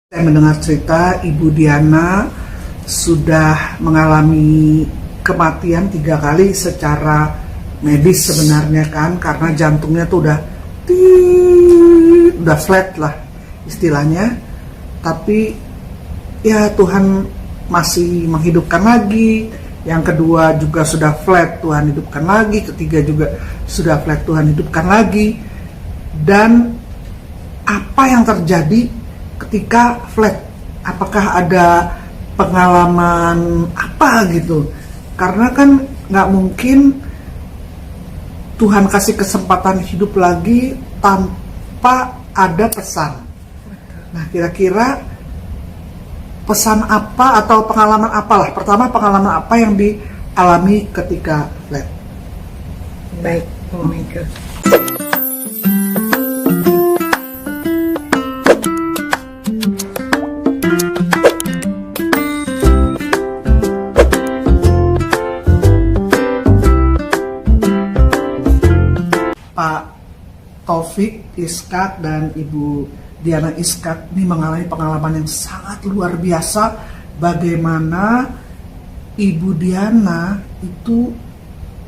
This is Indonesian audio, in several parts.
Saya mendengar cerita Ibu Diana sudah mengalami kematian 3 kali secara medis sebenarnya kan, karena jantungnya tuh udah flat lah istilahnya. Tapi ya Tuhan masih menghidupkan lagi. Yang kedua juga sudah flat, Tuhan hidupkan lagi. Ketiga juga sudah flat, Tuhan hidupkan lagi. Dan apa yang terjadi ketika flat? Apakah ada pengalaman apa gitu? Karena kan nggak mungkin Tuhan kasih kesempatan hidup lagi tanpa ada pesan. Nah, kira-kira pesan apa atau pengalaman apalah? Pertama, pengalaman apa yang dialami ketika flat? Baik, oh my God. Pak Taufik Iskak dan Ibu Diana Iskak ini mengalami pengalaman yang sangat luar biasa. Bagaimana Ibu Diana itu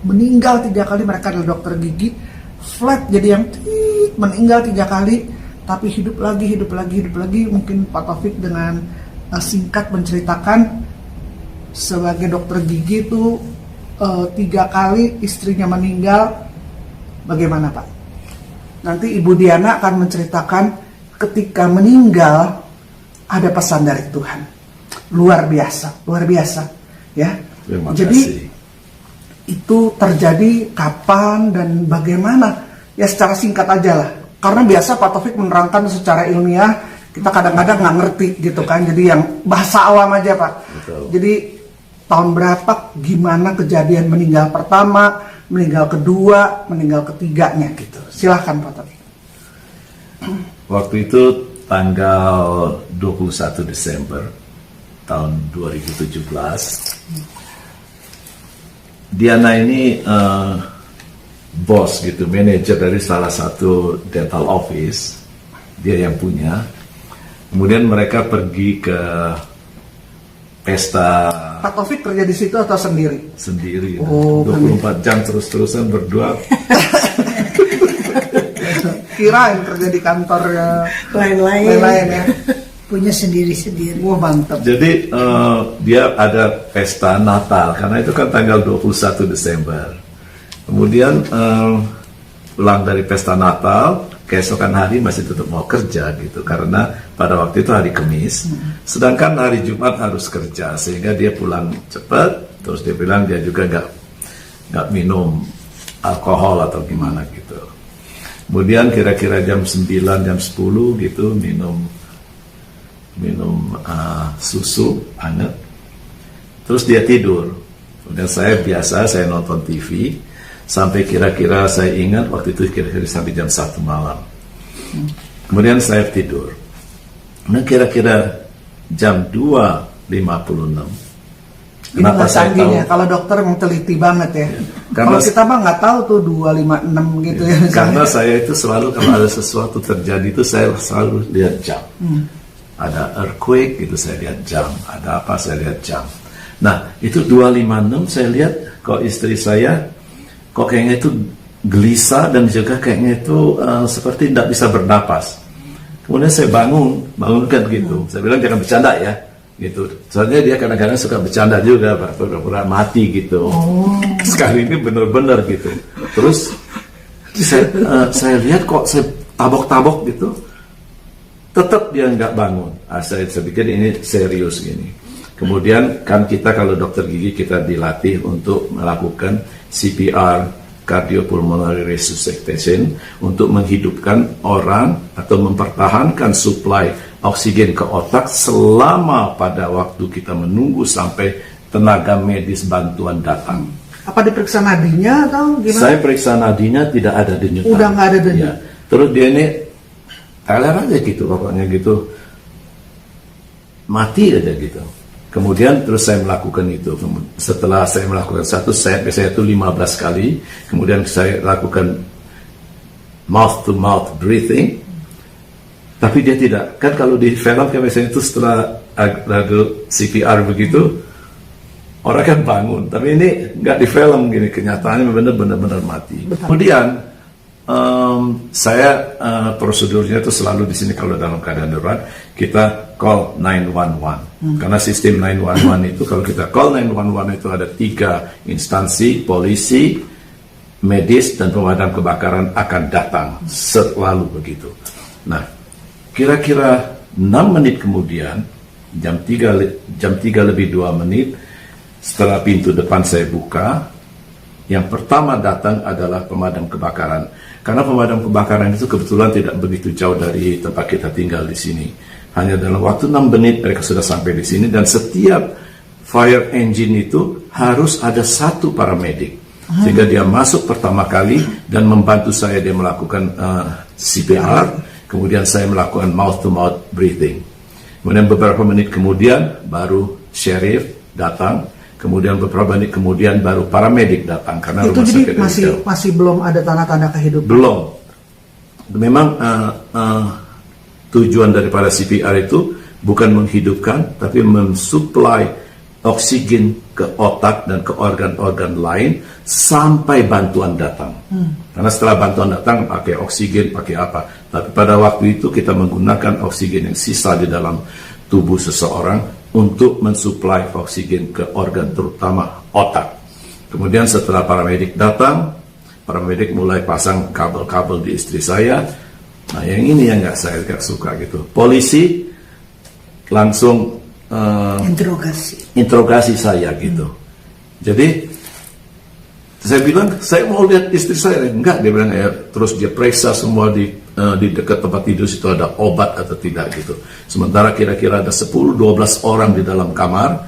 meninggal 3 kali, mereka adalah dokter gigi, flat jadi yang meninggal 3 kali, tapi hidup lagi. Mungkin Pak Taufik dengan singkat menceritakan sebagai dokter gigi itu 3 kali istrinya meninggal. Bagaimana Pak? Nanti Ibu Diana akan menceritakan ketika meninggal ada pesan dari Tuhan. Luar biasa ya. Jadi itu terjadi kapan dan bagaimana? Ya secara singkat aja lah. Karena biasa Pak Taufik menerangkan secara ilmiah, kita kadang-kadang nggak ngerti gitu kan. Jadi yang bahasa awam aja Pak. Betul. Jadi tahun berapa, gimana kejadian meninggal pertama, meninggal kedua, meninggal ketiganya gitu. Silahkan Pak Taufik. waktu itu tanggal 21 Desember tahun 2017, Diana ini bos gitu, manajer dari salah satu dental office, dia yang punya. Kemudian mereka pergi ke pesta. Pak Taufik kerja di situ atau sendiri? Sendiri, Oh, 24 jam terus-terusan berdua. Kirain kerja di kantor lain-lain ya. Punya sendiri-sendiri. Wah mantap. Jadi dia ada pesta Natal, karena itu kan tanggal 21 Desember. Kemudian pulang dari pesta Natal, keesokan hari masih tetap mau kerja gitu, karena pada waktu itu hari Kamis, sedangkan hari Jumat harus kerja, sehingga dia pulang cepat. Terus dia bilang dia juga nggak minum alkohol atau gimana gitu. Kemudian kira-kira jam 9, jam 10 gitu minum susu hangat. Terus dia tidur. Kemudian saya nonton TV sampai kira-kira saya ingat waktu itu kira-kira sampai jam 1 malam. Kemudian saya tidur. Nah kira-kira jam 2.56. Ini nggak canggih ya, kalau dokter memang teliti banget ya. Kalau kita mah nggak tahu tuh 256 gitu ya. Karena saya itu selalu kalau ada sesuatu terjadi itu saya selalu lihat jam. Ada earthquake gitu saya lihat jam, ada apa saya lihat jam. Nah itu 256 saya lihat kok istri saya kok kayaknya itu gelisah dan juga kayaknya itu seperti tidak bisa bernapas. Kemudian saya bangunkan gitu. Saya bilang jangan bercanda ya. Gitu. Soalnya dia kadang-kadang suka bercanda juga, pura-pura mati gitu. Sekali ini benar-benar gitu. Terus saya lihat kok saya tabok-tabok gitu, tetap dia nggak bangun. Saya pikir ini serius gini. Kemudian kan kita kalau dokter gigi kita dilatih untuk melakukan CPR, cardiopulmonary resuscitation, untuk menghidupkan orang atau mempertahankan suplai oksigen ke otak selama pada waktu kita menunggu sampai tenaga medis bantuan datang. Apa diperiksa nadinya atau gimana? Saya periksa nadinya tidak ada denyut. Udah nggak ada denyut. Ya. Terus dia ini teler aja gitu, pokoknya gitu, mati aja gitu. Kemudian terus saya melakukan itu. Setelah saya melakukan satu set, biasanya itu 15 kali. Kemudian saya lakukan mouth to mouth breathing. Tapi dia tidak. Kan kalau di film kan biasanya itu setelah lagu CPR begitu, orang kan bangun. Tapi ini nggak di film gini, kenyataannya benar-benar mati. Kemudian saya prosedurnya itu selalu di sini kalau dalam keadaan darurat kita call 911. Karena sistem 911 itu kalau kita call 911 itu ada 3 instansi, polisi, medis dan pemadam kebakaran akan datang, selalu begitu. Nah, kira-kira 6 menit kemudian, jam 3 lebih 2 menit, setelah pintu depan saya buka, yang pertama datang adalah pemadam kebakaran. Karena pemadam kebakaran itu kebetulan tidak begitu jauh dari tempat kita tinggal di sini. Hanya dalam waktu 6 menit mereka sudah sampai di sini, dan setiap fire engine itu harus ada 1 paramedik. Sehingga dia masuk pertama kali dan membantu saya, dia melakukan CPR, kemudian saya melakukan mouth-to-mouth breathing. Kemudian beberapa menit kemudian baru sheriff datang, kemudian beberapa menit kemudian baru paramedik datang karena itu rumah jadi sakit masih belum ada tanda-tanda kehidupan. belum. Memang tujuan daripada CPR itu bukan menghidupkan, tapi mensuplai oksigen ke otak dan ke organ-organ lain sampai bantuan datang. Karena setelah bantuan datang pakai oksigen, pakai apa. Tapi pada waktu itu kita menggunakan oksigen yang sisa di dalam tubuh seseorang untuk mensuplai oksigen ke organ, terutama otak. Kemudian setelah paramedik datang, paramedik mulai pasang kabel-kabel di istri saya. Nah, yang ini yang saya nggak suka gitu. Polisi langsung interogasi saya gitu. Jadi saya bilang, saya mau lihat istri saya. Enggak, dia bilang ya. Terus dia periksa semua di dekat tempat tidur situ ada obat atau tidak gitu. Sementara kira-kira ada 10-12 orang di dalam kamar.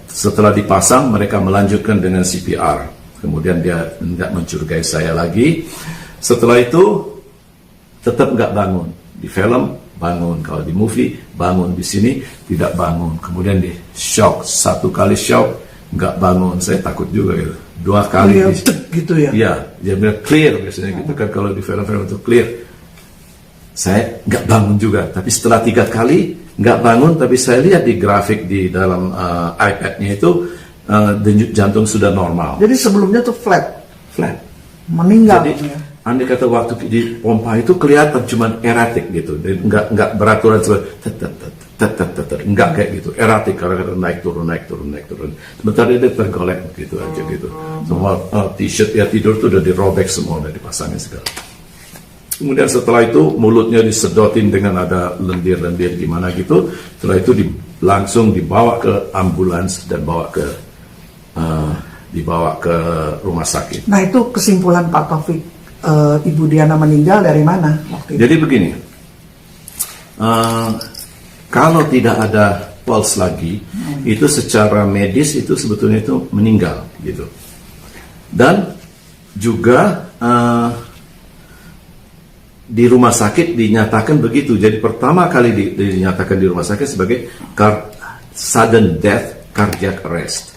Setelah dipasang, mereka melanjutkan dengan CPR. Kemudian dia enggak mencurigai saya lagi. Setelah itu tetap enggak bangun. Di film bangun, kalau di movie bangun, di sini tidak bangun. Kemudian di shock, 1 kali shock nggak bangun, saya takut juga gitu. 2 kali gitu ya. Iya, dia bilang clear biasanya gitu kan, kalau di film-film itu clear. Saya nggak bangun juga, tapi setelah 3 kali nggak bangun, tapi saya lihat di grafik di dalam iPad-nya itu denyut jantung sudah normal. Jadi sebelumnya tuh flat, meninggal. Jadi andai kata waktu di pompa itu kelihatan cuman eratik gitu, nggak beraturan nggak kayak gitu, eratik, kadang-kadang naik turun. Sebentar dia tergolek gitu aja gitu. Semua t-shirt ya tidur tuh udah dirobek semua, udah dipasangin segala. Kemudian setelah itu mulutnya disedotin dengan ada lendir-lendir gimana gitu. Setelah itu langsung dibawa ke ambulans dan dibawa ke rumah sakit. Nah, itu kesimpulan Pak Taufik, Ibu Diana meninggal dari mana waktu itu? Jadi begini, kalau tidak ada pulse lagi, itu secara medis itu sebetulnya itu meninggal gitu. Dan juga di rumah sakit dinyatakan begitu. Jadi pertama kali dinyatakan di rumah sakit sebagai sudden death cardiac arrest.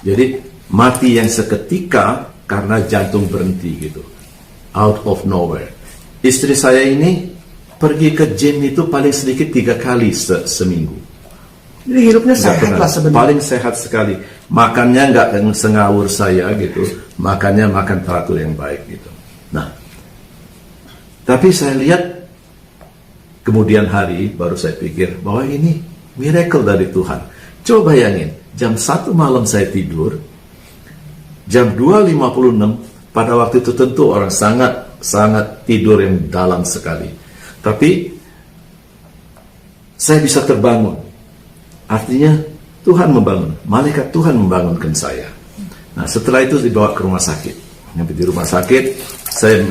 Jadi mati yang seketika karena jantung berhenti gitu. Out of nowhere. Istri saya ini pergi ke gym itu paling sedikit 3 kali seminggu. Jadi hidupnya sehat lah sebenarnya. Paling sehat sekali. Makannya nggak sengawur saya gitu. Makannya makan teratur yang baik gitu. Nah, tapi saya lihat kemudian hari baru saya pikir bahwa ini miracle dari Tuhan. Coba bayangin, jam 1 malam saya tidur, jam 2.56 pada waktu itu tentu orang sangat tidur yang dalam sekali. Tapi saya bisa terbangun. Artinya Tuhan membangun, malaikat Tuhan membangunkan saya. Nah, setelah itu dibawa ke rumah sakit. Sampai di rumah sakit, saya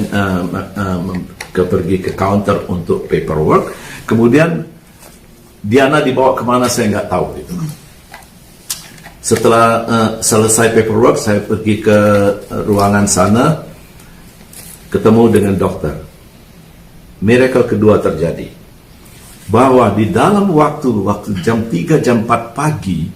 pergi ke counter untuk paperwork. Kemudian Diana dibawa kemana saya nggak tahu gitu. Setelah selesai paperwork, saya pergi ke ruangan sana, ketemu dengan dokter. Miracle kedua terjadi. Bahwa di dalam waktu jam 3, jam 4 pagi,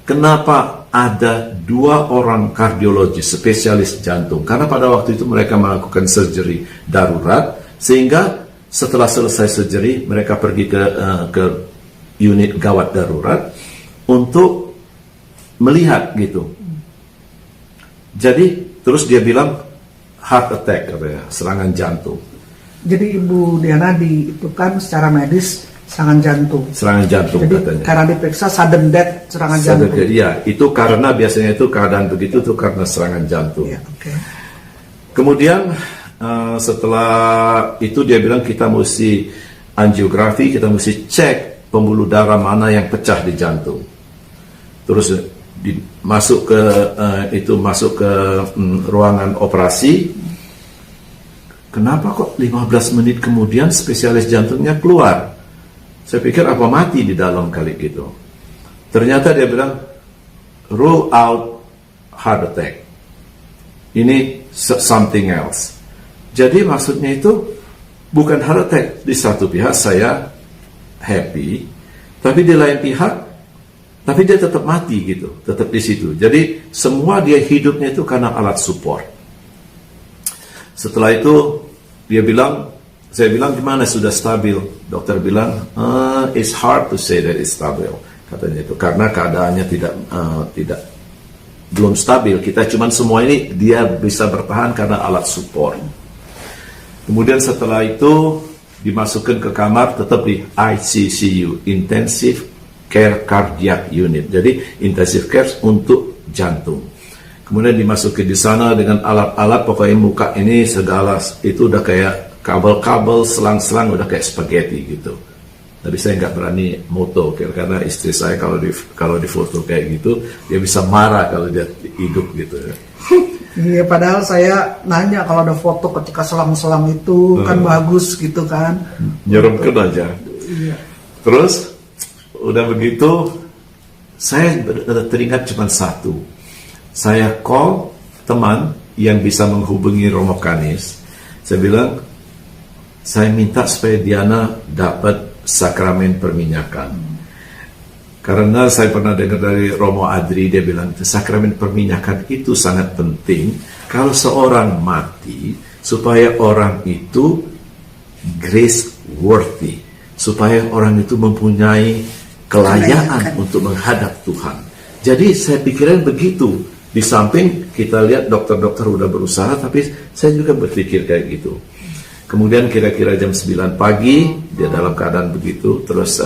kenapa ada 2 orang kardiologis, spesialis jantung? Karena pada waktu itu mereka melakukan surgery darurat, sehingga Setelah selesai surgery, mereka pergi ke unit gawat darurat untuk melihat gitu. Jadi terus dia bilang heart attack, katanya, serangan jantung. Jadi Ibu Diana itu kan secara medis serangan jantung. Serangan jantung. Jadi katanya. karena diperiksa sudden death serangan jantung. Iya, itu karena biasanya itu keadaan begitu tuh karena serangan jantung. Ya, okay. Kemudian setelah itu dia bilang kita mesti angiografi, kita mesti cek pembuluh darah mana yang pecah di jantung. Terus masuk ke ruangan operasi. Kenapa kok 15 menit kemudian spesialis jantungnya keluar? Saya pikir apa mati di dalam kali gitu. Ternyata dia bilang rule out heart attack. Ini something else. Jadi maksudnya itu bukan heart attack. Di satu pihak saya happy, tapi di lain pihak, tapi dia tetap mati gitu, tetap di situ. Jadi semua dia hidupnya itu karena alat support. Setelah itu saya bilang gimana sudah stabil? Dokter bilang it's hard to say that it's stabil, katanya itu karena keadaannya belum stabil. Kita cuman semua ini dia bisa bertahan karena alat support. Kemudian setelah itu dimasukkan ke kamar, tetap di ICCU, Intensive Care Cardiac Unit. Jadi intensive care untuk jantung. Kemudian dimasukin di sana dengan alat-alat, pokoknya muka ini segala itu udah kayak kabel-kabel, selang-selang udah kayak spaghetti gitu. Tapi saya nggak berani moto karena istri saya kalau di foto kayak gitu dia bisa marah kalau dia hidup gitu. Iya, padahal saya nanya kalau ada foto ketika selang-selang itu kan bagus gitu kan. Nyerempkan aja. Iya. Terus udah begitu saya teringat cuma satu. Saya call teman yang bisa menghubungi Romo Kanis. Saya bilang saya minta supaya Diana dapat sakramen perminyakan. Karena saya pernah dengar dari Romo Adri, dia bilang sakramen perminyakan itu sangat penting kalau seorang mati supaya orang itu grace worthy, supaya orang itu mempunyai kelayaan untuk menghadap Tuhan. Jadi saya pikirin begitu. Di samping kita lihat dokter-dokter udah berusaha, tapi saya juga berpikir kayak gitu. Kemudian kira-kira jam 9 pagi, dia dalam keadaan begitu, terus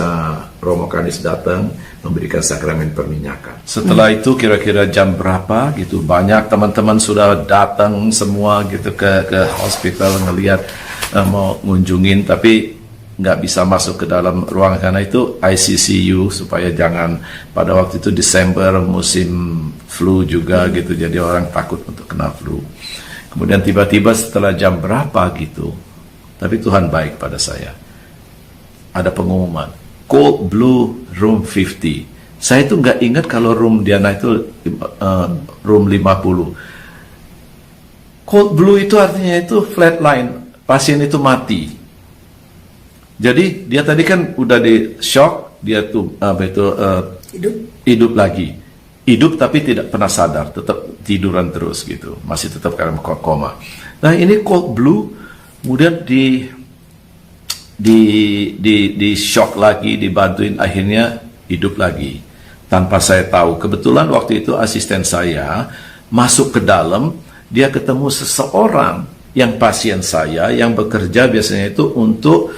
Romo Kanis datang, memberikan sakramen perminyakan. Setelah itu kira-kira jam berapa gitu, banyak teman-teman sudah datang semua gitu ke hospital ngelihat mau ngunjungin, tapi nggak bisa masuk ke dalam ruangan karena itu ICCU, supaya jangan, pada waktu itu Desember musim flu juga gitu, jadi orang takut untuk kena flu. Kemudian tiba-tiba setelah jam berapa gitu, tapi Tuhan baik pada saya. Ada pengumuman, Cold Blue Room 50. Saya itu nggak ingat kalau room Diana itu room 50. Cold Blue itu artinya itu flatline, pasien itu mati. Jadi dia tadi kan udah di shock, dia tuh hidup lagi. Hidup tapi tidak pernah sadar, tetap tiduran terus gitu, masih tetap dalam koma. Nah ini Cold Blue, kemudian di shock lagi, dibantuin, akhirnya hidup lagi tanpa saya tahu. Kebetulan waktu itu asisten saya masuk ke dalam, dia ketemu seseorang yang pasien saya yang bekerja biasanya itu untuk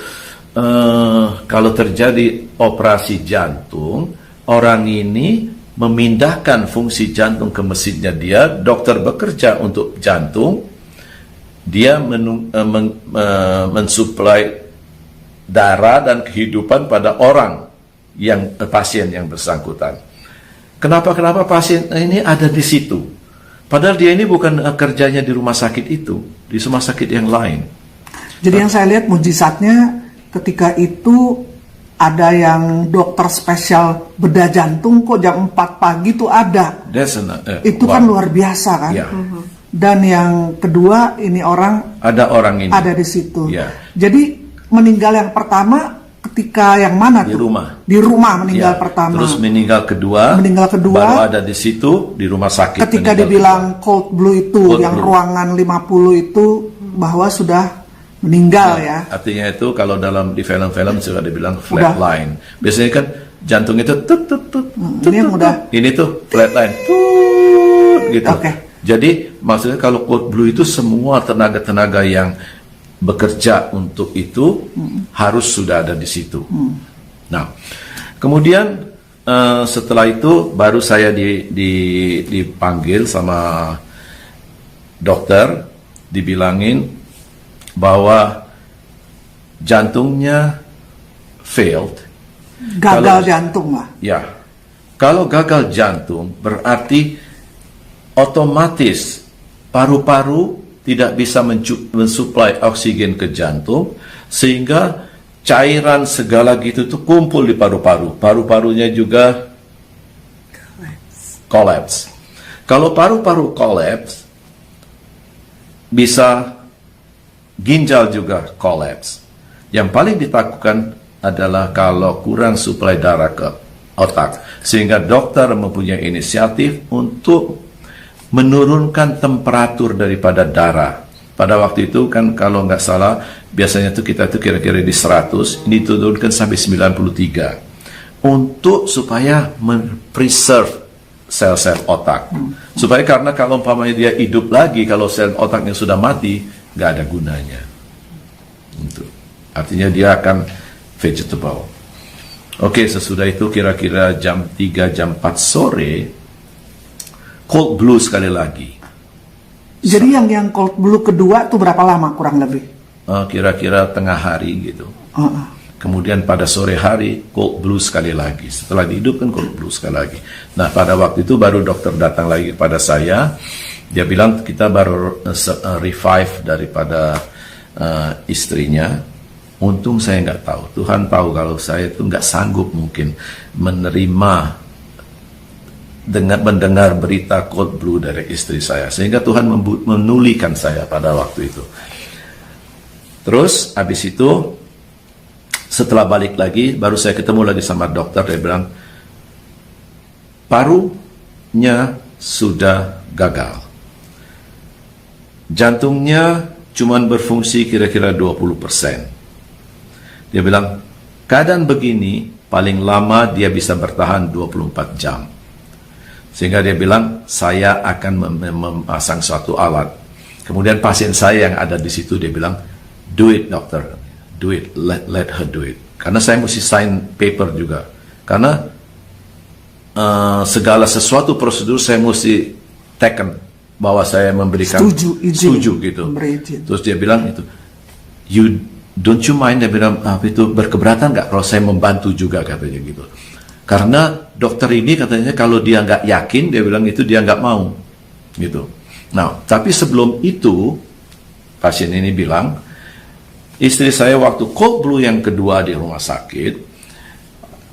kalau terjadi operasi jantung, orang ini memindahkan fungsi jantung ke mesinnya dia. Dokter bekerja untuk jantung, dia mensuplai darah dan kehidupan pada orang yang pasien yang bersangkutan. Kenapa pasien ini ada di situ? Padahal dia ini bukan kerjanya di rumah sakit itu, di rumah sakit yang lain. Jadi yang saya lihat mujizatnya ketika itu ada yang dokter spesial bedah jantung kok jam 4 pagi tuh ada. Itu kan luar biasa kan. Yeah. Dan yang kedua ini ada orang ini di situ. Yeah. Jadi meninggal yang pertama ketika yang mana tuh? Di rumah meninggal pertama. Terus meninggal kedua baru ada di situ di rumah sakit. Ketika dibilang Cold Blue itu, yang ruangan 50 itu bahwa sudah meninggal ya. Artinya itu kalau di film-film sudah dibilang flat line. Biasanya kan jantung itu Ini yang udah. Ini tuh flat line. Tut, gitu. Oke. Jadi maksudnya kalau cold blue itu semua tenaga-tenaga yang bekerja untuk itu harus sudah ada di situ. Nah, kemudian setelah itu baru saya dipanggil sama dokter, dibilangin bahwa jantungnya failed. Gagal jantung lah. Ya, kalau gagal jantung berarti otomatis paru-paru tidak bisa mensuplai oksigen ke jantung, sehingga cairan segala gitu tuh kumpul di paru-paru. Paru-parunya juga collapse. Kalau paru-paru collapse, bisa ginjal juga collapse. Yang paling ditakutkan adalah kalau kurang suplai darah ke otak. Sehingga dokter mempunyai inisiatif untuk menurunkan temperatur daripada darah. Pada waktu itu kan kalau nggak salah, biasanya tuh kita tuh kira-kira di 100, ini diturunkan sampai 93. Untuk supaya preserve sel-sel otak. Supaya karena kalau umpamanya dia hidup lagi, kalau sel otaknya sudah mati, nggak ada gunanya. Itu. Artinya dia akan vegetable. Oke, sesudah itu kira-kira jam 3, jam 4 sore, cold blue sekali lagi. Jadi yang cold blue kedua tuh berapa lama kurang lebih? Kira-kira tengah hari gitu. Kemudian pada sore hari cold blue sekali lagi. Setelah dihidupkan cold blue sekali lagi. Nah, pada waktu itu baru dokter datang lagi kepada saya. Dia bilang kita baru revive daripada istrinya. Untung saya nggak tahu. Tuhan tahu kalau saya itu nggak sanggup mungkin menerima dengan mendengar berita cold blue dari istri saya. Sehingga Tuhan menulikan saya pada waktu itu. Terus habis itu setelah balik lagi, baru saya ketemu lagi sama dokter. Dia bilang, parunya sudah gagal. Jantungnya cuma berfungsi kira-kira 20%. Dia bilang, keadaan begini, paling lama dia bisa bertahan 24 jam. Sehingga dia bilang, saya akan memasang suatu alat. Kemudian pasien saya yang ada di situ, dia bilang, do it dokter. Do it, let her do it. Karena saya mesti sign paper juga. Karena segala sesuatu prosedur saya mesti taken bahwa saya memberikan setuju gitu. Terus dia bilang itu, don't you mind? Dia bilang itu berkeberatan nggak kalau saya membantu juga, katanya gitu. Karena dokter ini katanya kalau dia nggak yakin, dia bilang itu dia nggak mau gitu. Nah, tapi sebelum itu pasien ini bilang, istri saya waktu cold blue yang kedua di rumah sakit,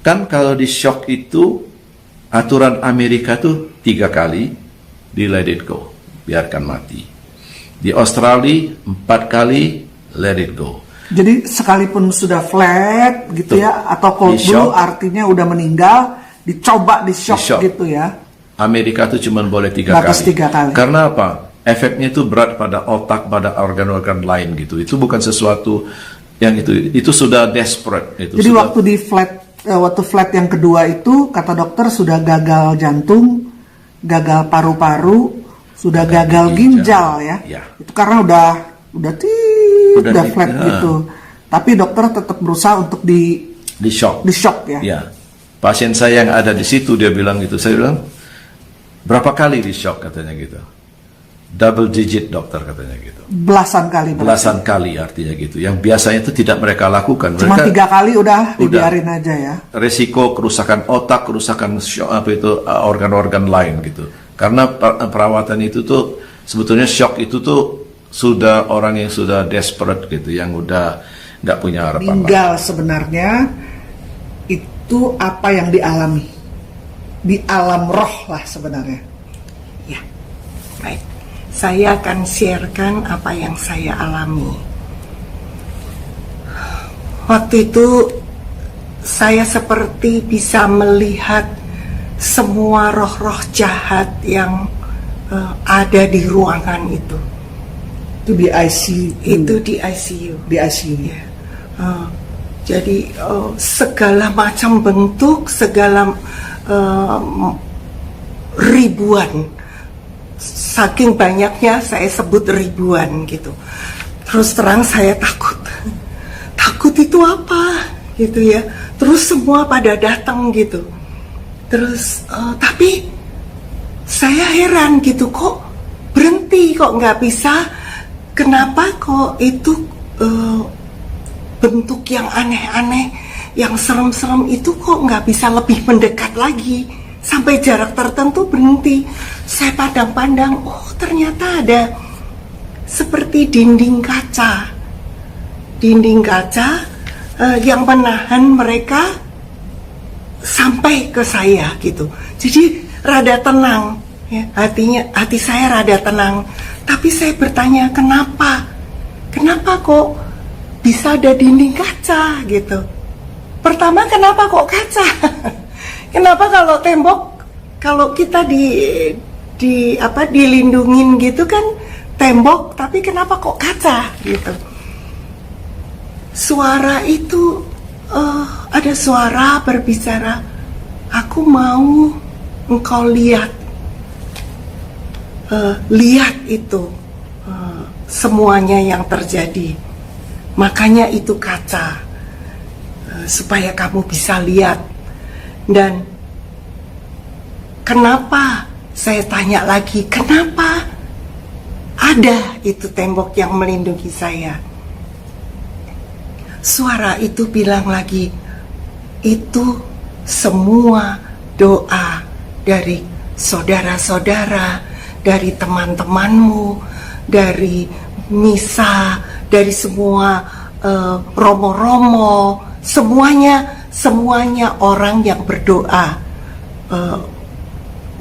kan kalau di shock itu aturan Amerika tuh 3 kali di let it go, biarkan mati. Di Australia 4 kali let it go. Jadi sekalipun sudah flat gitu ya, atau cold blue artinya udah meninggal, dicoba di shock gitu ya. Amerika tuh cuma boleh 3 kali. 3 kali. Karena apa? Efeknya itu berat pada otak, pada organ-organ lain gitu. Itu bukan sesuatu yang itu sudah desperate. Itu jadi sudah, waktu flat yang kedua itu kata dokter sudah gagal jantung, gagal paru-paru, sudah gagal ginjal ya. Itu karena udah flat gitu. Tapi dokter tetap berusaha untuk di shock ya. Ya. Pasien saya yang ada di situ dia bilang gitu. Saya bilang, berapa kali di shock katanya gitu. Double digit dokter katanya gitu. Belasan kali. Belasan kali artinya gitu. Yang biasanya itu tidak mereka lakukan. Cuma 3 kali udah dibiarin aja ya. Resiko kerusakan otak, kerusakan organ-organ lain gitu. Karena perawatan itu tuh sebetulnya shock itu tuh sudah orang yang sudah desperate gitu, yang udah nggak punya harapan. Meninggal sebenarnya itu apa yang dialami di alam roh lah sebenarnya. Ya, baik. Saya akan sharekan apa yang saya alami. Waktu itu saya seperti bisa melihat semua roh-roh jahat yang ada di ruangan itu. Itu di ICU. Itu di ICU. Di ICU. Ya. Jadi segala macam bentuk, segala ribuan, saking banyaknya saya sebut ribuan gitu. Terus terang saya takut. Takut itu apa gitu ya. Terus semua pada datang gitu. Terus tapi saya heran gitu, kok berhenti, kok nggak bisa. Kenapa kok itu bentuk yang aneh-aneh, yang serem-serem itu kok nggak bisa lebih mendekat lagi, sampai jarak tertentu berhenti. Saya pandang-pandang, oh ternyata ada seperti dinding kaca yang menahan mereka sampai ke saya gitu. Jadi rada tenang ya, hati saya rada tenang. Tapi saya bertanya, kenapa kok bisa ada dinding kaca gitu. Pertama, kenapa kok kaca? Kenapa kalau tembok, kalau kita dilindungin gitu kan tembok, tapi kenapa kok kaca gitu? Suara itu ada suara berbicara, aku mau engkau lihat itu semuanya yang terjadi. Makanya itu kaca, supaya kamu bisa lihat. Dan kenapa, saya tanya lagi, kenapa ada itu tembok yang melindungi saya? Suara itu bilang lagi, itu semua doa dari saudara-saudara, dari teman-temanmu, dari misa, dari semua romo-romo, semuanya orang yang berdoa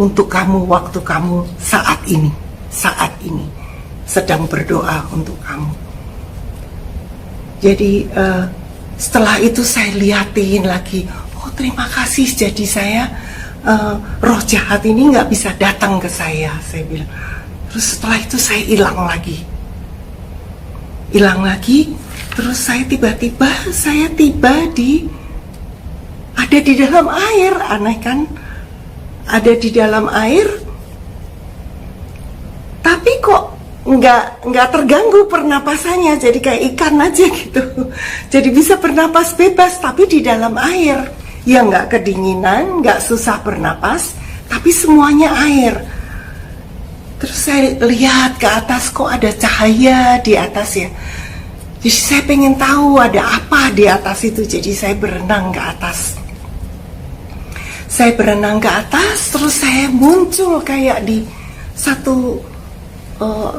untuk kamu waktu kamu saat ini sedang berdoa untuk kamu. Jadi setelah itu saya liatin lagi, oh terima kasih, jadi saya roh jahat ini nggak bisa datang ke saya bilang. Terus setelah itu saya hilang lagi, terus saya tiba ada di dalam air. Aneh kan, ada di dalam air, tapi kok nggak terganggu pernapasannya, jadi kayak ikan aja gitu. Jadi bisa bernapas bebas, tapi di dalam air. Ya nggak kedinginan, nggak susah bernapas, tapi semuanya air. Terus saya lihat ke atas, kok ada cahaya di atas ya. Jadi saya pengen tahu ada apa di atas itu. Jadi saya berenang ke atas. Terus saya muncul kayak di satu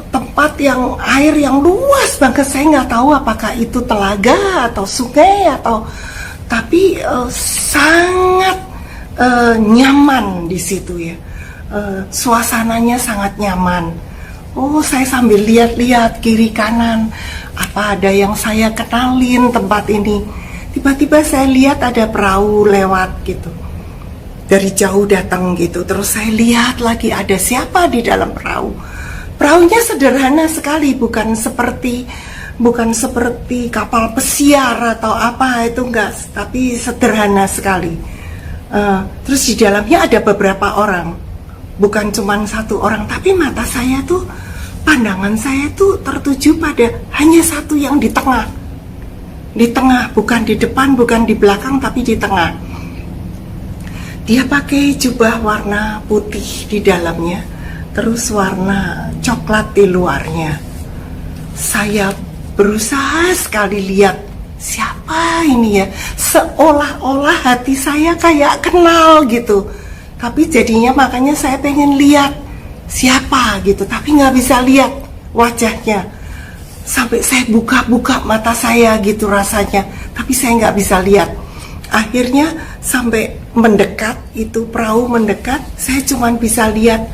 tempat yang air yang luas banget. Saya nggak tahu apakah itu telaga atau sungai tapi sangat nyaman di situ ya. Suasananya sangat nyaman. Oh, saya sambil lihat-lihat kiri kanan, apa ada yang saya kenalin tempat ini. Tiba-tiba saya lihat ada perahu lewat gitu, dari jauh datang gitu. Terus saya lihat lagi ada siapa di dalam perahu. Perahunya sederhana sekali, bukan seperti kapal pesiar atau apa, itu enggak, tapi sederhana sekali. Terus di dalamnya ada beberapa orang, bukan cuma satu orang, tapi mata saya tuh, pandangan saya tuh tertuju pada hanya satu yang di tengah, bukan di depan, bukan di belakang, tapi di tengah. Dia pakai jubah warna putih di dalamnya, terus warna coklat di luarnya. Saya berusaha sekali lihat siapa ini ya, seolah-olah hati saya kayak kenal gitu, tapi jadinya makanya saya pengen lihat siapa gitu, tapi nggak bisa lihat wajahnya. Sampai saya buka-buka mata saya gitu rasanya, tapi saya nggak bisa lihat. Akhirnya sampai mendekat, itu perahu mendekat, saya cuma bisa lihat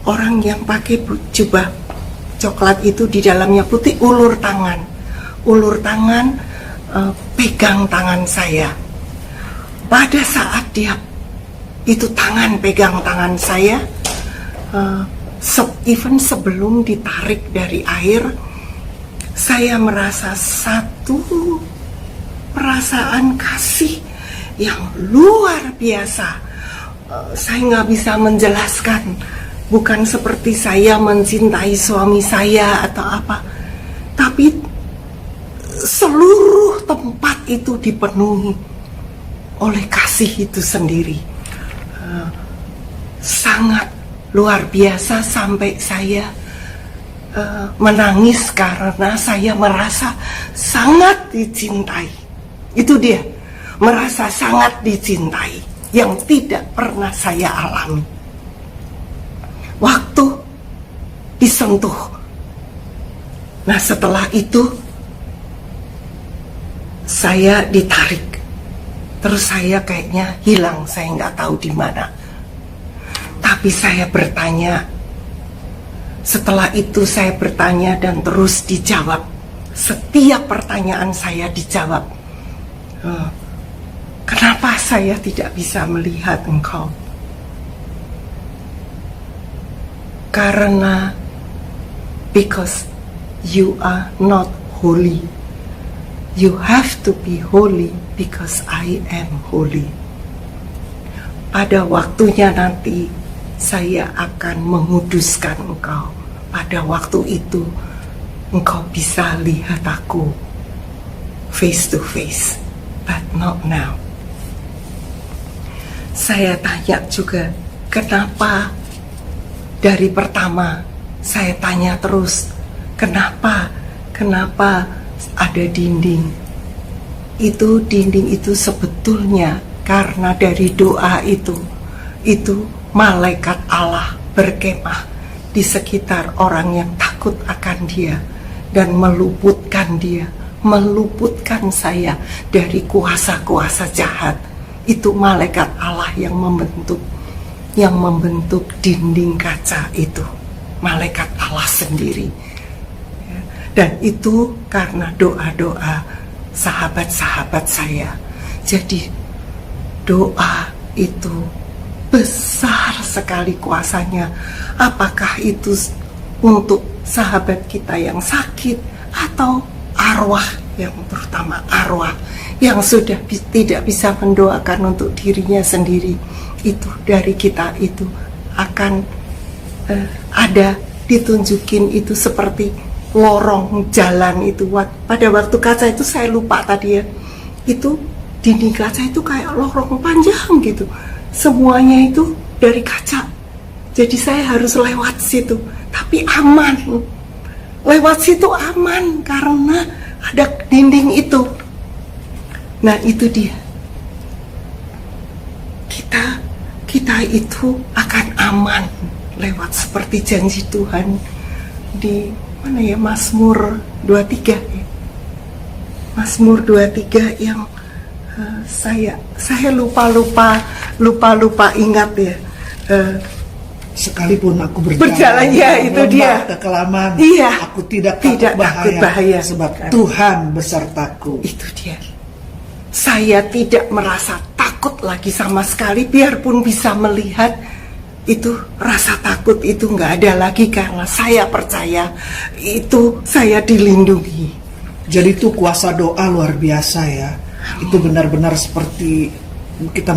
orang yang pakai jubah coklat itu, di dalamnya putih, ulur tangan pegang tangan saya. Pada saat dia itu tangan pegang tangan saya, even sebelum ditarik dari air, saya merasa satu perasaan kasih yang luar biasa. Saya nggak bisa menjelaskan, bukan seperti saya mencintai suami saya atau apa, tapi seluruh tempat itu dipenuhi oleh kasih itu sendiri. Sangat luar biasa sampai saya menangis karena saya merasa sangat dicintai. Itu dia, merasa sangat dicintai yang tidak pernah saya alami. Waktu disentuh. Nah, setelah itu saya ditarik. Terus saya kayaknya hilang, saya nggak tahu di mana. Tapi saya bertanya. Setelah itu saya bertanya dan terus dijawab. Setiap pertanyaan saya dijawab. Kenapa saya tidak bisa melihat engkau? Karena because you are not holy. You have to be holy because I am holy. Pada waktunya nanti saya akan menguduskan engkau. Pada waktu itu engkau bisa lihat aku face to face, but not now. Saya tanya juga, kenapa dari pertama saya tanya terus, kenapa ada dinding? Itu dinding itu sebetulnya karena dari doa itu malaikat Allah berkemah di sekitar orang yang takut akan Dia dan meluputkan saya dari kuasa-kuasa jahat. Itu malaikat Allah yang membentuk dinding kaca itu, malaikat Allah sendiri. Dan itu karena doa-doa sahabat-sahabat saya. Jadi doa itu besar sekali kuasanya. Apakah itu untuk sahabat kita yang sakit atau arwah, yang terutama arwah yang sudah tidak bisa mendoakan untuk dirinya sendiri, itu dari kita itu akan ada ditunjukin itu seperti lorong jalan itu. Pada waktu kaca itu saya lupa tadi ya, itu dinding kaca itu kayak lorong panjang gitu, semuanya itu dari kaca. Jadi saya harus lewat situ, tapi aman. Lewat situ aman karena ada dinding itu. Nah, itu dia. Kita itu akan aman lewat seperti janji Tuhan di mana ya, Mazmur 23 ya. Mazmur 23 yang saya lupa ingat ya. Sekalipun aku berjalan ya, itu dia kekelaman, iya, aku tidak takut bahaya sebab Tuhan besertaku. Itu dia. Saya tidak merasa takut lagi sama sekali, biarpun bisa melihat itu, rasa takut itu nggak ada lagi karena saya percaya itu saya dilindungi. Jadi itu kuasa doa luar biasa ya. Itu benar-benar seperti kita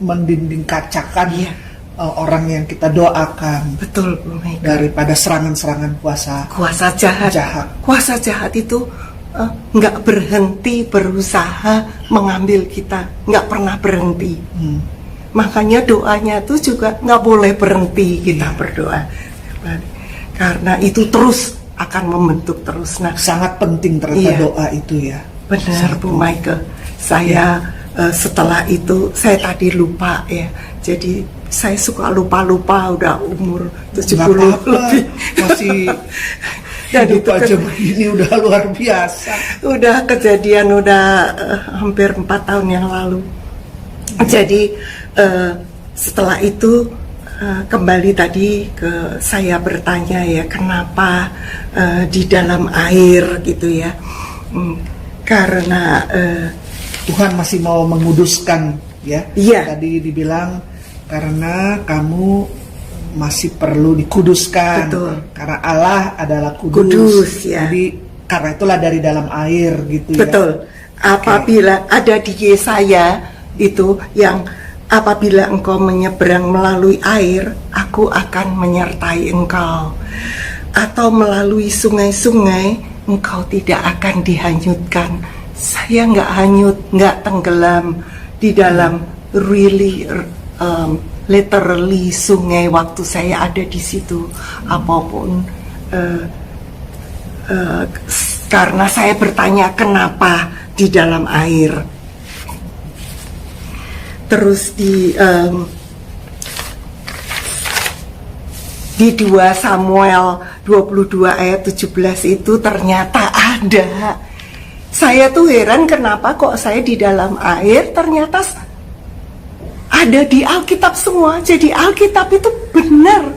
mendinding kacakan ya. Orang yang kita doakan. Betul, Bu Mega. Daripada serangan-serangan kuasa jahat. Kuasa jahat itu nggak berhenti berusaha mengambil kita, nggak pernah berhenti. Makanya doanya itu juga nggak boleh berhenti kita berdoa, karena itu terus akan membentuk terus. Nah, sangat penting ternyata doa itu ya. Benar, Bu Michael. Saya setelah itu saya tadi lupa ya. Jadi saya suka lupa udah umur 70 lebih. Masih dan itu aja begini udah luar biasa. Udah kejadian hampir 4 tahun yang lalu. Jadi setelah itu kembali tadi ke saya bertanya ya, kenapa di dalam air gitu ya. Karena Tuhan masih mau menguduskan ya. Iya. Tadi dibilang karena kamu masih perlu dikuduskan. Betul. Karena Allah adalah Kudus, ya. Jadi karena itulah dari dalam air gitu ya. Betul. Apabila ada di Yesaya itu yang apabila engkau menyeberang melalui air, aku akan menyertai engkau. Atau melalui sungai-sungai, engkau tidak akan dihanyutkan. Saya nggak hanyut, nggak tenggelam di dalam literally sungai waktu saya ada di situ. Apapun karena saya bertanya kenapa di dalam air. Terus di 2 Samuel 22 ayat 17 itu ternyata ada. Saya tuh heran kenapa kok saya di dalam air, ternyata ada di Alkitab semua. Jadi Alkitab itu benar,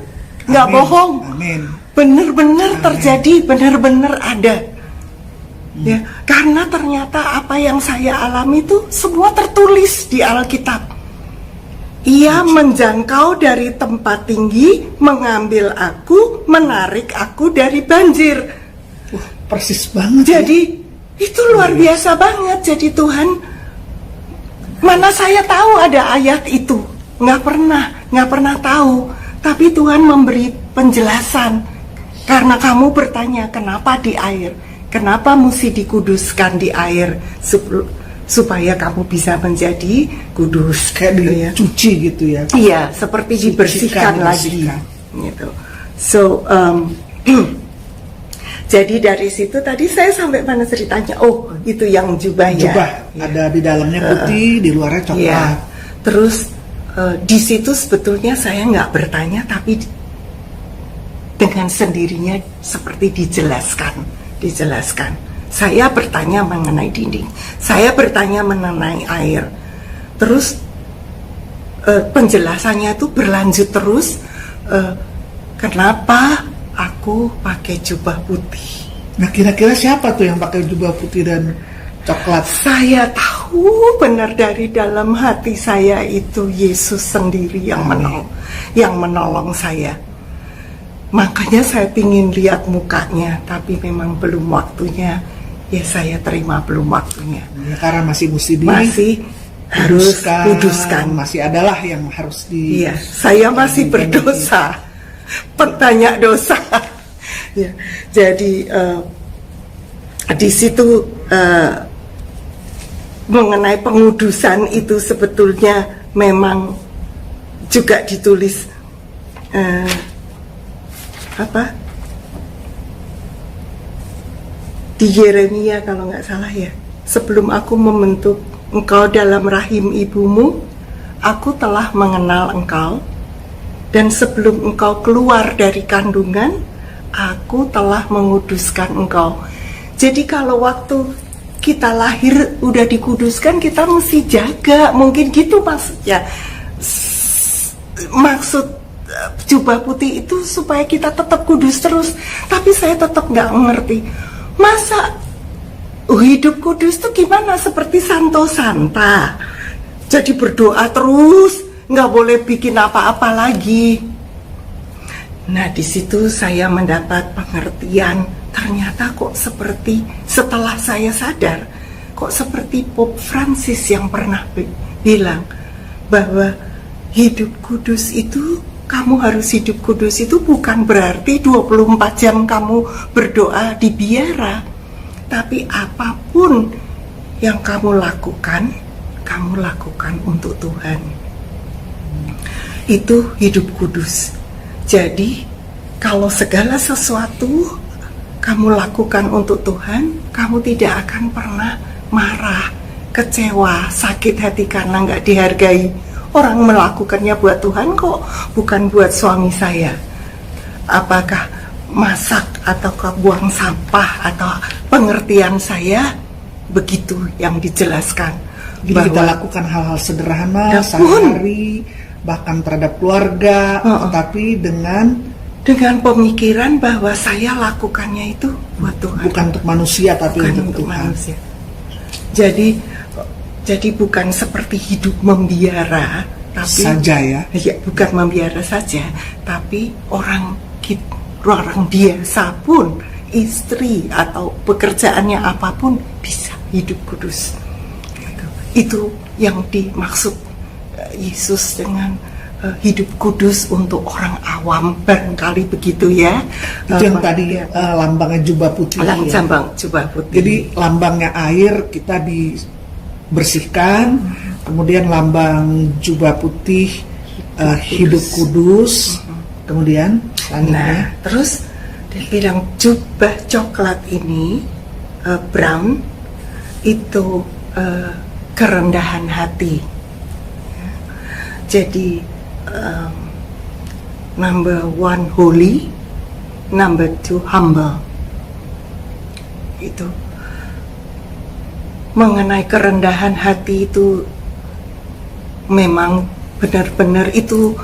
nggak Amin. bohong. Amin. Benar-benar terjadi, benar-benar ada. Ya, karena ternyata apa yang saya alami itu semua tertulis di Alkitab. Ia menjangkau dari tempat tinggi, mengambil aku, menarik aku dari banjir. Persis banget. Jadi itu luar biasa banget. Jadi Tuhan, mana saya tahu ada ayat itu? Nggak pernah tahu. Tapi Tuhan memberi penjelasan. Karena kamu bertanya kenapa di air, kenapa mesti dikuduskan di air supaya kamu bisa menjadi kudus, Kayak dicuci gitu ya. Iya, seperti dibersihkan lagi. Gitu. So, jadi dari situ tadi saya sampai mana ceritanya? Oh, itu yang jubah ya. Jubah ada di dalamnya putih, di luarnya coklat. Iya. Terus di situ sebetulnya saya nggak bertanya, tapi dengan sendirinya seperti dijelaskan. Saya bertanya mengenai dinding, saya bertanya mengenai air. Terus penjelasannya itu berlanjut terus. Kenapa aku pakai jubah putih? Nah, kira-kira siapa tuh yang pakai jubah putih dan coklat? Saya tahu benar dari dalam hati saya itu Yesus sendiri yang menolong saya. Makanya saya ingin lihat mukanya, tapi memang belum waktunya. Ya saya terima belum waktunya. Ya, karena masih mesti harus kuduskan. Masih adalah yang harus di. Iya, saya masih berdosa, penanya dosa. Ya, jadi di situ mengenai pengudusan itu sebetulnya memang juga ditulis di Yeremia kalau nggak salah ya. Sebelum aku membentuk engkau dalam rahim ibumu, aku telah mengenal engkau, dan sebelum engkau keluar dari kandungan, aku telah menguduskan engkau. Jadi kalau waktu kita lahir udah dikuduskan, kita mesti jaga, mungkin gitu maksudnya. Maksud jubah putih itu supaya kita tetap kudus terus. Tapi saya tetap nggak mengerti, masa hidup kudus itu gimana? Seperti santo-santa, jadi berdoa terus, nggak boleh bikin apa-apa lagi. Nah, di situ saya mendapat pengertian. Ternyata kok seperti, setelah saya sadar, kok seperti Pope Francis yang pernah bilang bahwa hidup kudus itu, kamu harus hidup kudus itu bukan berarti 24 jam kamu berdoa di biara. Tapi apapun yang kamu lakukan untuk Tuhan. Itu hidup kudus. Jadi, kalau segala sesuatu kamu lakukan untuk Tuhan, kamu tidak akan pernah marah, kecewa, sakit hati karena nggak dihargai. Orang melakukannya buat Tuhan kok, bukan buat suami saya. Apakah masak ataukah buang sampah, atau pengertian saya begitu yang dijelaskan. Jadi kita lakukan hal-hal sederhana sehari, bahkan terhadap keluarga, tapi dengan pemikiran bahwa saya lakukannya itu buat Tuhan, bukan untuk manusia, tapi bukan untuk Tuhan. Manusia. Jadi bukan seperti hidup membiara, tapi saja ya. Ya, bukan membiara saja, tapi orang biasa pun, istri atau pekerjaannya apapun bisa hidup kudus. Itu yang dimaksud Yesus dengan hidup kudus untuk orang awam, barangkali begitu ya. Itu yang tadi lambangnya jubah putih. Lambang jubah putih. Jadi lambangnya air kita dibersihkan, kemudian lambang jubah putih hidup kudus, kemudian selanjutnya. Terus dia bilang jubah coklat ini brown itu kerendahan hati. Jadi number one holy, number two humble. Itu mengenai kerendahan hati itu memang benar-benar itu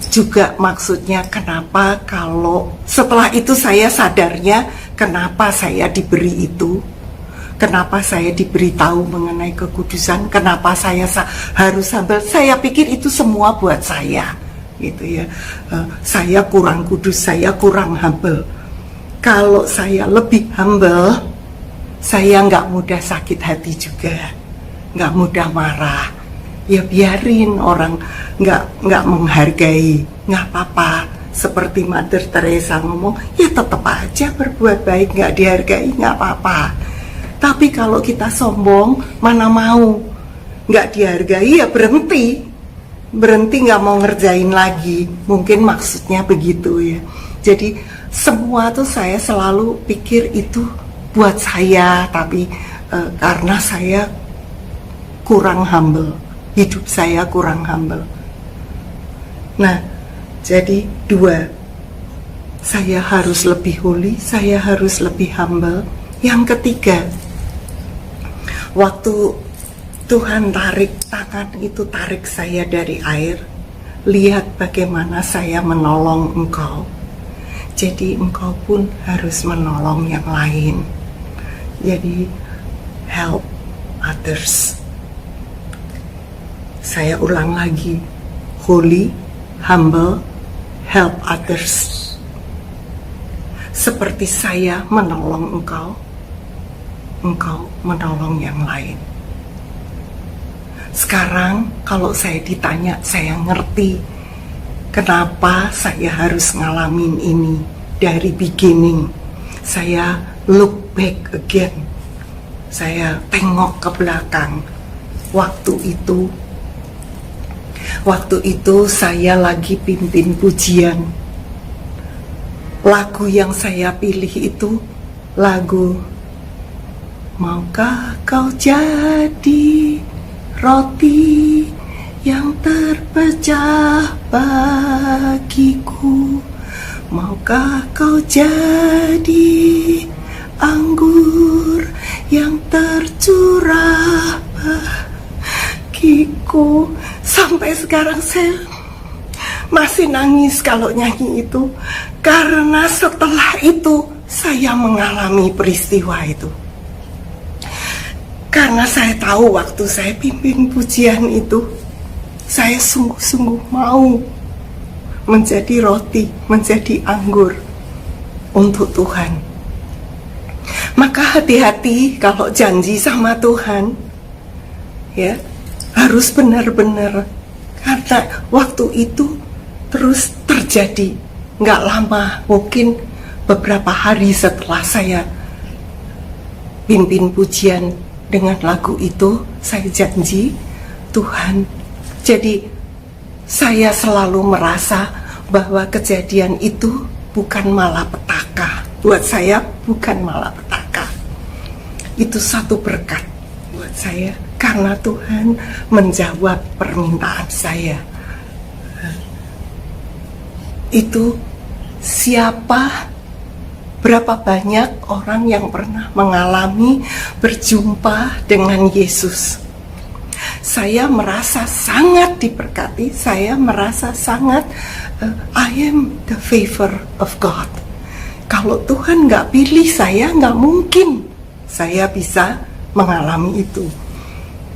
juga maksudnya kenapa kalau setelah itu saya sadarnya kenapa saya diberi itu. Kenapa saya diberitahu mengenai kekudusan? Kenapa saya harus humble? Saya pikir itu semua buat saya, gitu ya. Saya kurang kudus, saya kurang humble. Kalau saya lebih humble, saya nggak mudah sakit hati juga, nggak mudah marah. Ya biarin orang nggak menghargai, nggak apa-apa. Seperti Mother Teresa ngomong, ya tetap aja berbuat baik, nggak dihargai, nggak apa-apa. Tapi kalau kita sombong, mana mau, nggak dihargai ya berhenti nggak mau ngerjain lagi. Mungkin maksudnya begitu ya. Jadi semua tuh saya selalu pikir itu buat saya, tapi karena saya kurang humble, hidup saya kurang humble. Nah, jadi dua, saya harus lebih holy, saya harus lebih humble. Yang ketiga, waktu Tuhan tarik tangan itu, tarik saya dari air, lihat bagaimana saya menolong engkau. Jadi engkau pun harus menolong yang lain. Jadi help others. Saya ulang lagi, holy, humble, help others. Seperti saya menolong engkau, engkau menolong yang lain. Sekarang kalau saya ditanya, saya ngerti kenapa saya harus ngalamin ini dari beginning. Saya look back again. Saya tengok ke belakang. Waktu itu saya lagi pimpin pujian. Lagu yang saya pilih itu lagu Maukah kau jadi roti yang terpecah bagiku? Maukah kau jadi anggur yang tercurah bagiku? Sampai sekarang saya masih nangis kalau nyanyi itu, karena setelah itu saya mengalami peristiwa itu. Karena saya tahu waktu saya pimpin pujian itu, saya sungguh-sungguh mau menjadi roti, menjadi anggur untuk Tuhan. Maka hati-hati kalau janji sama Tuhan, ya harus benar-benar, karena waktu itu terus terjadi. Nggak lama, mungkin beberapa hari setelah saya pimpin pujian dengan lagu itu, saya janji Tuhan. Jadi saya selalu merasa bahwa kejadian itu bukan malapetaka. Buat saya bukan malapetaka. Itu satu berkat buat saya, karena Tuhan menjawab permintaan saya. Itu berapa banyak orang yang pernah mengalami berjumpa dengan Yesus. Saya merasa sangat diberkati, saya merasa sangat I am the favor of God. Kalau Tuhan nggak pilih saya, nggak mungkin saya bisa mengalami itu.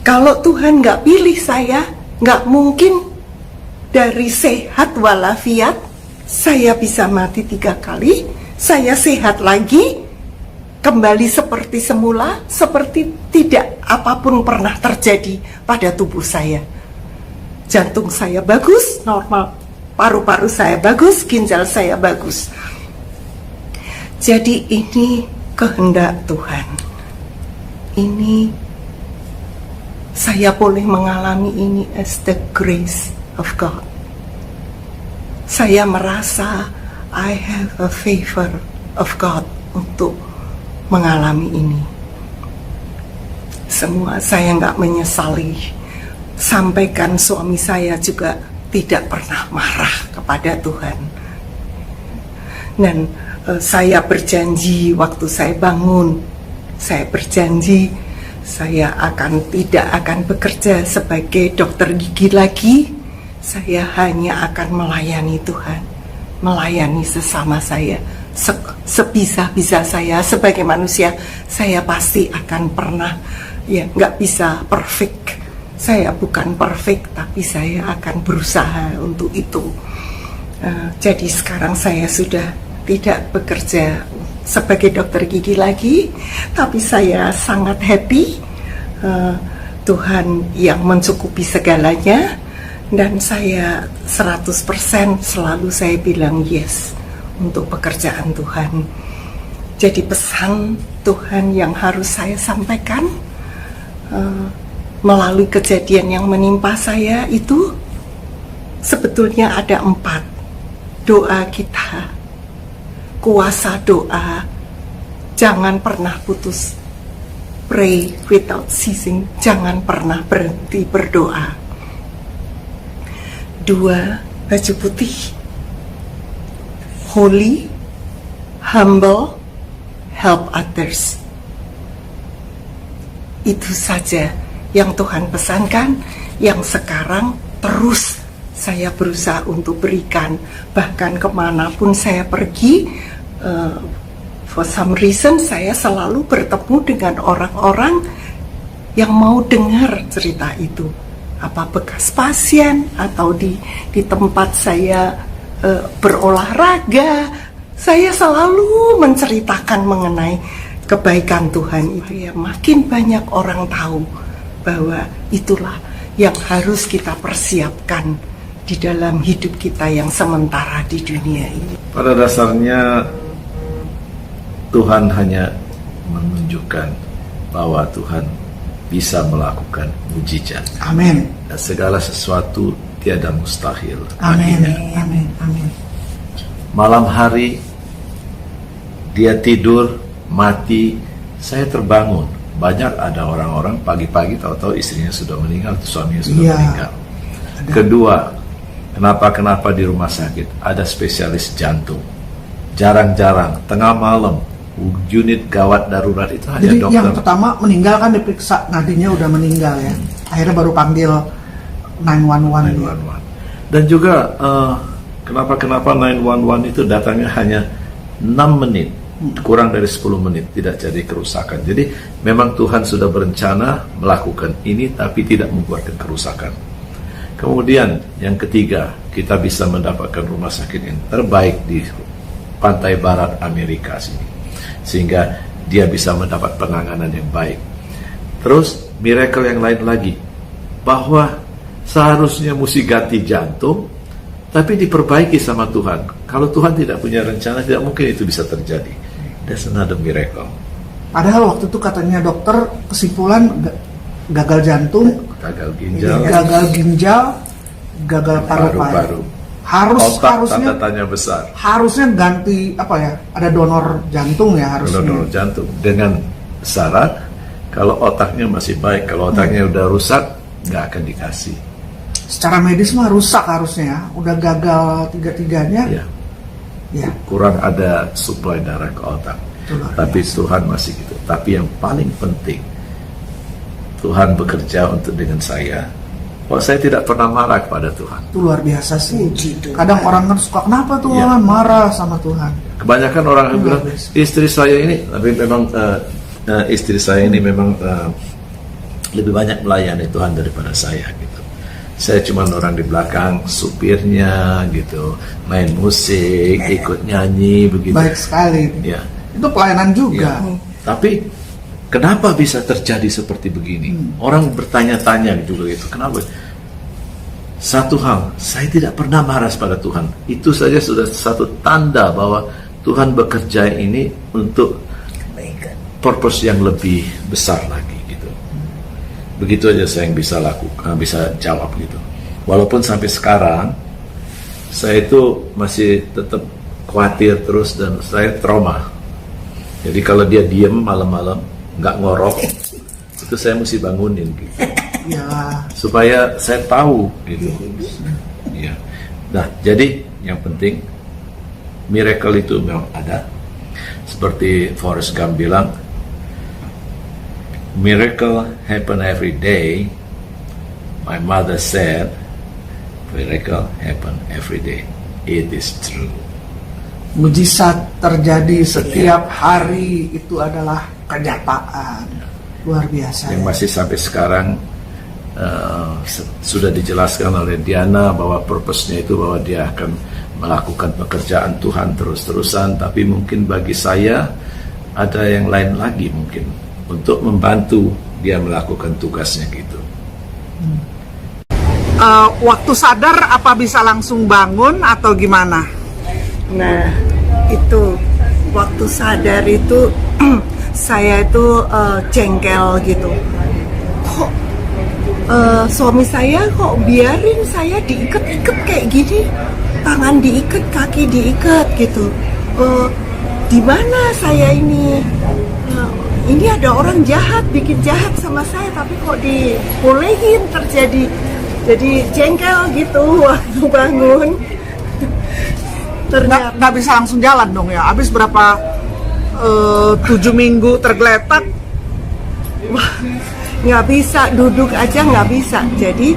Kalau Tuhan nggak pilih saya, Nggak mungkin dari sehat walafiat saya bisa mati 3 kali, saya sehat lagi, kembali seperti semula, seperti tidak apapun pernah terjadi pada tubuh saya. Jantung saya bagus, normal, paru-paru saya bagus, ginjal saya bagus. Jadi ini kehendak Tuhan. Ini saya boleh mengalami ini as the grace of God. Saya merasa I have a favor of God untuk mengalami ini. Semua saya nggak menyesali. Sampaikan suami saya juga tidak pernah marah kepada Tuhan. Dan saya berjanji waktu saya bangun, saya berjanji saya tidak akan bekerja sebagai dokter gigi lagi. Saya hanya akan melayani Tuhan, melayani sesama saya. Sebisa-bisa saya sebagai manusia, saya pasti akan pernah, ya nggak bisa perfect. Saya bukan perfect, tapi saya akan berusaha untuk itu. Jadi sekarang saya sudah tidak bekerja sebagai dokter gigi lagi, tapi saya sangat happy. Tuhan yang mencukupi segalanya, dan saya 100% selalu saya bilang yes untuk pekerjaan Tuhan. Jadi pesan Tuhan yang harus saya sampaikan melalui kejadian yang menimpa saya itu sebetulnya ada 4. Doa kita, kuasa doa, jangan pernah putus. Pray without ceasing, jangan pernah berhenti berdoa. 2, baju putih, holy, humble, help others. Itu saja yang Tuhan pesankan, yang sekarang terus saya berusaha untuk berikan. Bahkan kemanapun saya pergi, for some reason saya selalu bertemu dengan orang-orang yang mau dengar cerita itu. Apa bekas pasien atau di tempat saya berolahraga, saya selalu menceritakan mengenai kebaikan Tuhan itu. Ya, makin banyak orang tahu bahwa itulah yang harus kita persiapkan di dalam hidup kita yang sementara di dunia ini. Pada dasarnya Tuhan hanya menunjukkan bahwa Tuhan bisa melakukan mujizat. Amin. Dan segala sesuatu tiada mustahil. Amin. baginya. Amin. Amin. Malam hari dia tidur, mati, saya terbangun. Banyak ada orang-orang pagi-pagi tahu-tahu istrinya sudah meninggal, suaminya sudah meninggal. Kedua, kenapa di rumah sakit ada spesialis jantung. Jarang-jarang tengah malam unit gawat darurat itu hanya jadi dokter. Yang pertama meninggal kan diperiksa nadinya udah meninggal ya. Akhirnya baru panggil 911. Dan juga kenapa 911 itu datangnya hanya 6 menit, kurang dari 10 menit, tidak jadi kerusakan. Jadi memang Tuhan sudah berencana melakukan ini tapi tidak membuatkan kerusakan. Kemudian yang ketiga, kita bisa mendapatkan rumah sakit yang terbaik di pantai barat Amerika sini, sehingga dia bisa mendapat penanganan yang baik. Terus miracle yang lain lagi, bahwa seharusnya mesti ganti jantung, tapi diperbaiki sama Tuhan. Kalau Tuhan tidak punya rencana, tidak mungkin itu bisa terjadi. That's another miracle. Padahal waktu itu katanya dokter kesimpulan gagal jantung, gagal ginjal, gagal paru-paru. Harusnya tanda Harusnya tanya besar. Harusnya ganti apa ya? Ada donor jantung ya harusnya. Donor jantung dengan syarat kalau otaknya masih baik. Kalau otaknya udah rusak, nggak akan dikasih. Secara medis mah rusak harusnya ya. Udah gagal tiga-tiganya. Ya. Ya. Kurang ada suplai darah ke otak. Tapi Tuhan masih gitu. Tapi yang paling penting, Tuhan bekerja untuk dengan saya. Kalau saya tidak pernah marah kepada Tuhan. Itu luar biasa sih. Kadang orang kan suka, kenapa Tuhan marah sama Tuhan? Kebanyakan orang yang bilang, istri saya ini, tapi memang istri saya ini memang lebih banyak melayani Tuhan daripada saya gitu. Saya cuma orang di belakang, supirnya gitu, main musik, ikut nyanyi begitu. Baik sekali. Ya. Itu pelayanan juga. Ya. Tapi kenapa bisa terjadi seperti begini? Orang bertanya-tanya juga gitu. Kenapa? Satu hal, saya tidak pernah marah pada Tuhan. Itu saja sudah satu tanda bahwa Tuhan bekerja ini untuk purpose yang lebih besar lagi gitu. Begitu aja saya yang bisa lakukan, bisa jawab gitu. Walaupun sampai sekarang saya itu masih tetap khawatir terus dan saya trauma. Jadi kalau dia diem malam-malam nggak ngorok, itu saya mesti bangunin gitu. Ya. Supaya saya tahu gitu. Ya. Nah, jadi yang penting miracle itu memang ada. Seperti Forrest Gump bilang, miracle happen every day. My mother said, miracle happen every day. It is true. Mujizat terjadi setiap hari, itu adalah kenyataan. Luar biasa. Yang Ya. masih sampai sekarang sudah dijelaskan oleh Diana bahwa purpose-nya itu bahwa dia akan melakukan pekerjaan Tuhan terus-terusan, tapi mungkin bagi saya ada yang lain lagi mungkin untuk membantu dia melakukan tugasnya gitu. Waktu sadar apa bisa langsung bangun atau gimana? Nah, itu waktu sadar itu saya itu jengkel gitu. Kok suami saya kok biarin saya diikat-ikat kayak gini, tangan diikat, kaki diikat gitu. Di mana saya ini? Ini ada orang jahat, bikin jahat sama saya, tapi kok dibolehin terjadi. Jadi jengkel gitu waktu bangun. Ternyata Nggak bisa langsung jalan dong ya. Habis berapa 7 minggu tergeletak? wah, nggak bisa, duduk aja nggak bisa. Jadi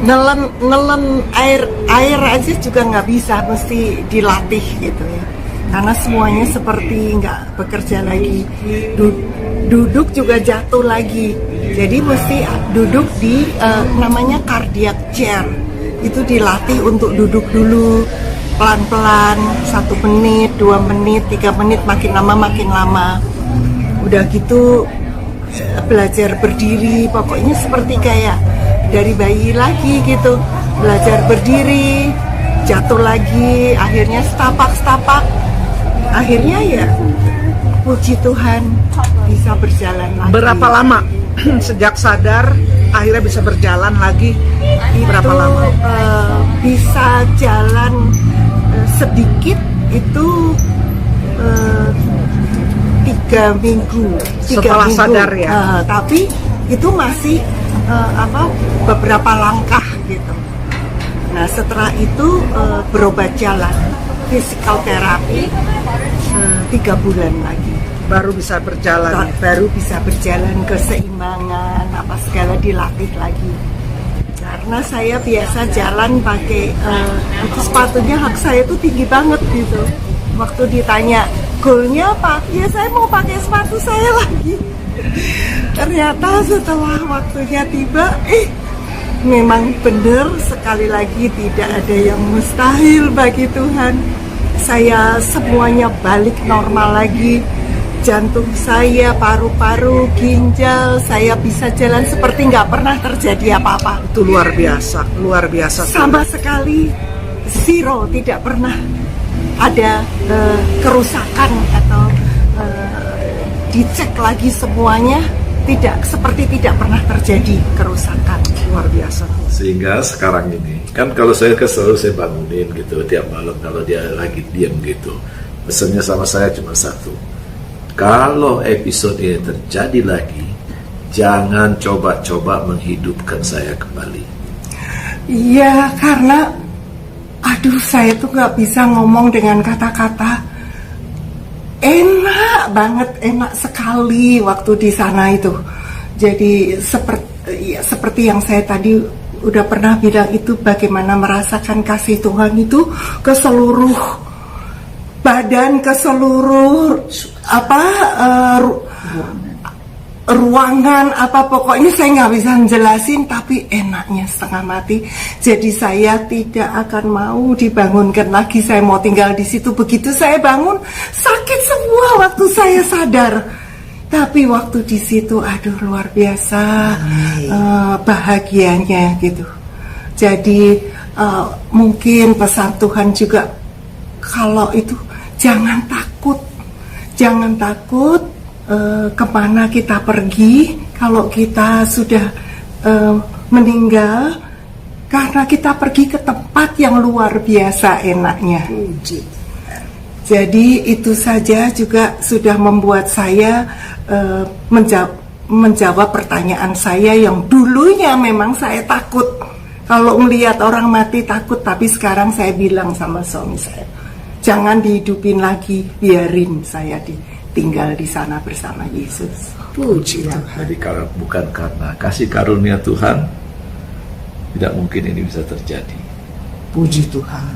nelen air aja juga nggak bisa, mesti dilatih gitu ya. Karena semuanya seperti nggak bekerja lagi. Duduk juga jatuh lagi. Jadi mesti duduk di namanya cardiac chair. Itu dilatih untuk duduk dulu pelan-pelan, 1 menit, 2 menit, 3 menit, makin lama. Udah gitu belajar berdiri, pokoknya seperti kayak dari bayi lagi gitu, belajar berdiri, jatuh lagi, akhirnya setapak, akhirnya ya puji Tuhan bisa berjalan lagi. Berapa lama sejak sadar akhirnya bisa berjalan lagi? Berapa Itu, lama? Bisa jalan sedikit itu 3 minggu. Setelah sadar ya? Tapi itu masih beberapa langkah gitu. Nah setelah itu berobat jalan, physical therapy 3 bulan lagi. Baru bisa berjalan. Baru bisa berjalan, keseimbangan apa segala dilatih lagi. Karena saya biasa jalan pakai itu sepatunya hak saya itu tinggi banget gitu. Waktu ditanya goalnya apa, ya saya mau pakai sepatu saya lagi. Ternyata setelah waktunya tiba, memang benar sekali lagi tidak ada yang mustahil bagi Tuhan. Saya semuanya balik normal lagi. Jantung saya, paru-paru, ginjal, saya bisa jalan seperti nggak pernah terjadi apa-apa. Itu luar biasa. Sama sekali zero, tidak pernah ada kerusakan atau dicek lagi semuanya, tidak pernah terjadi kerusakan. Luar biasa. Sehingga sekarang ini kan kalau saya selalu saya bangunin gitu tiap malam kalau dia lagi diam gitu, pesannya sama saya cuma satu: kalau episode ini terjadi lagi, jangan coba-coba menghidupkan saya kembali. Iya, karena saya tuh nggak bisa ngomong dengan kata-kata. Enak sekali waktu di sana itu. Jadi seperti yang saya tadi udah pernah bilang itu, bagaimana merasakan kasih Tuhan itu ke seluruh badan, ke seluruh ruangan apa, pokoknya saya nggak bisa jelasin, tapi enaknya setengah mati. Jadi saya tidak akan mau dibangunkan lagi, saya mau tinggal di situ. Begitu saya bangun, sakit semua waktu saya sadar. Tapi waktu di situ, aduh luar biasa bahagianya gitu. Jadi mungkin pesan Tuhan juga, kalau itu jangan takut kemana kita pergi kalau kita sudah meninggal, karena kita pergi ke tempat yang luar biasa enaknya. Jadi itu saja juga sudah membuat saya menjawab pertanyaan saya yang dulunya memang saya takut. Kalau melihat orang mati takut, tapi sekarang saya bilang sama suami saya, jangan dihidupin lagi, biarin saya tinggal di sana bersama Yesus. Puji Tuhan. Jadi kalau bukan karena kasih karunia Tuhan, tidak mungkin ini bisa terjadi. Puji Tuhan.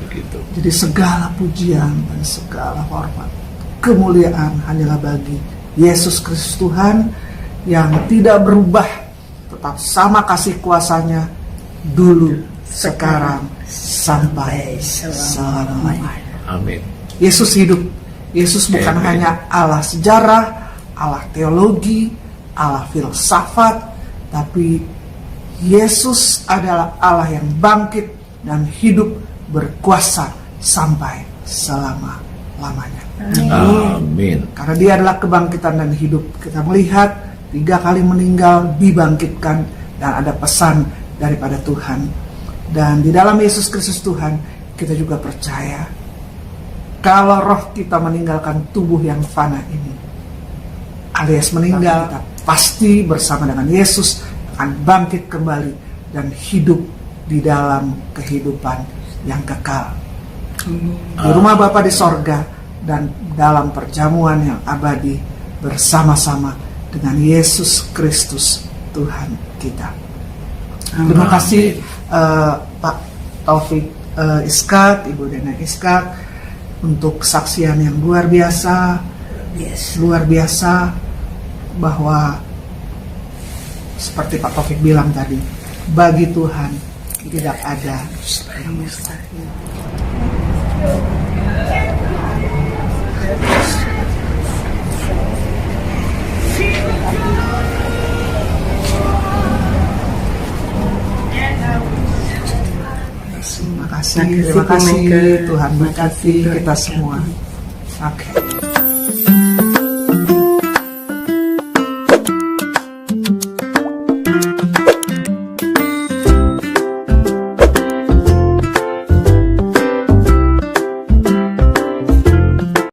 Begitu. Jadi segala pujian dan segala hormat, kemuliaan hanyalah bagi Yesus Kristus Tuhan yang tidak berubah, tetap sama kasih kuasanya dulu, sekarang, sampai selamanya. Amin. Yesus hidup. Yesus bukan Amen. hanya Allah sejarah, Allah teologi, Allah filsafat, tapi Yesus adalah Allah yang bangkit dan hidup berkuasa sampai selama-lamanya. Amin. Karena dia adalah kebangkitan dan hidup. Kita melihat 3 kali meninggal, dibangkitkan, dan ada pesan daripada Tuhan. Dan di dalam Yesus Kristus Tuhan, kita juga percaya kalau roh kita meninggalkan tubuh yang fana ini, alias meninggal, kita pasti bersama dengan Yesus akan bangkit kembali dan hidup di dalam kehidupan yang kekal di rumah Bapa di sorga dan dalam perjamuan yang abadi bersama-sama dengan Yesus Kristus Tuhan kita. Terima kasih Pak Taufik Iskak, Ibu Dena Iskak, untuk kesaksian yang luar biasa. Luar biasa, bahwa seperti Pak Taufik bilang tadi, bagi Tuhan tidak ada yang mustahil. Terima kasih Tuhan berkati kita semua. Oke.